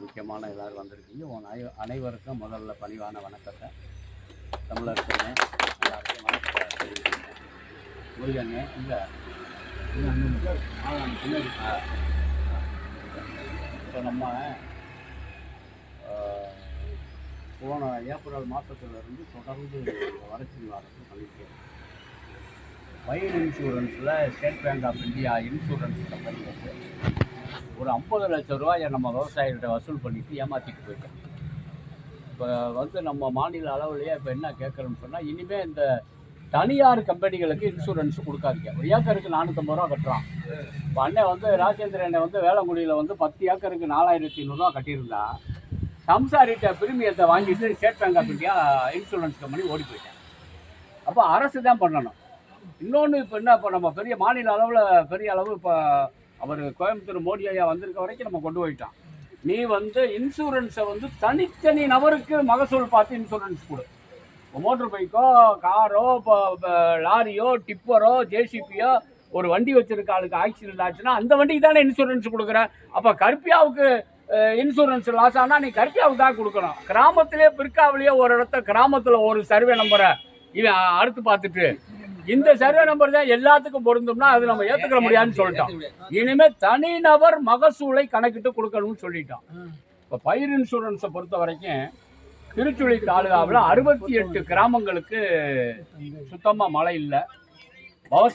முக்கியமான எல்லோரும் வந்திருக்கீங்க. அனைவருக்கும் முதல்ல பணிவான வணக்கத்தை. தமிழருக்கு எல்லாருக்கும் வணக்கத்தை தெரிவிக்கிறேன். முருகண்ணே இல்லை இப்போ நம்ம போன ஏப்ரல் மாதத்துலேருந்து தொடர்ந்து வறட்சி வாரத்தில் பண்ணியிருக்கோம். பயிர் இன்சூரன்ஸில் State Bank of India insurance company வந்து ஒரு 50 லட்சம் ரூபாயை நம்ம விவசாயிகிட்ட வசூல் பண்ணிவிட்டு ஏமாற்றிட்டு போயிட்டோம். இப்போ வந்து நம்ம மாநில அளவுலேயே இப்போ என்ன கேட்குறோன்னு சொன்னால், இனிமேல் இந்த தனியார் கம்பெனிகளுக்கு இன்சூரன்ஸ் கொடுக்காதீங்க. ஒரு ஏக்கருக்கு 450 ரூபா கட்டுறான். இப்போ அண்ணன் வந்து ராஜேந்திர அண்ணன் வந்து வேளங்குடியில் வந்து 10 ஏக்கருக்கு 4500 ரூபா கட்டியிருந்தா, சம்சாரிட்ட பிரிமியத்தை வாங்கிட்டு State Bank of India insurance company ஓடி போயிட்டேன். அப்போ அரசு தான் பண்ணணும். இன்னொன்று இப்போ என்ன, இப்போ நம்ம பெரிய மாநில அளவில் பெரிய அளவு இப்போ அவர் கோயம்புத்தூர் மோடி ஐயா வந்திருக்க வரைக்கும் நம்ம கொண்டு போயிட்டான். நீ வந்து இன்சூரன்ஸை வந்து தனித்தனி நபருக்கு மகசூல் பார்த்து இன்சூரன்ஸ் கொடு. இப்போ மோட்டர் பைக்கோ, காரோ, இப்போ லாரியோ, டிப்பரோ, ஜேசிபியோ, ஒரு வண்டி வச்சிருக்க ஆளுக்கு ஆக்சிடென்ட் ஆச்சுன்னா அந்த வண்டிக்கு தானே இன்சூரன்ஸ் கொடுக்குற. அப்போ கருப்பியாவுக்கு இன்சூரன்ஸ் லாஸ் ஆனால் நீ கருப்பியாவுக்கு தான் கொடுக்கணும். கிராமத்திலே பிற்காவிலேயே ஒரு இடத்த கிராமத்தில் ஒரு சர்வே நம்பரை இவன் அடுத்து பார்த்துட்டு இந்த சர்வே நம்பர் தான் எல்லாத்துக்கும் பொருந்தும்னா அது நம்ம ஏற்றுக்க முடியாதுன்னு சொல்லிட்டோம். இனிமேல் தனிநபர் மகசூலை கணக்கிட்டு கொடுக்கணும்னு சொல்லிட்டோம். இப்போ பயிர் இன்சூரன்ஸை பொறுத்த வரைக்கும் திருச்சுழி தாலுகாவில் 68 கிராமங்களுக்கு சுத்தமாக மழை இல்லை. விவசாய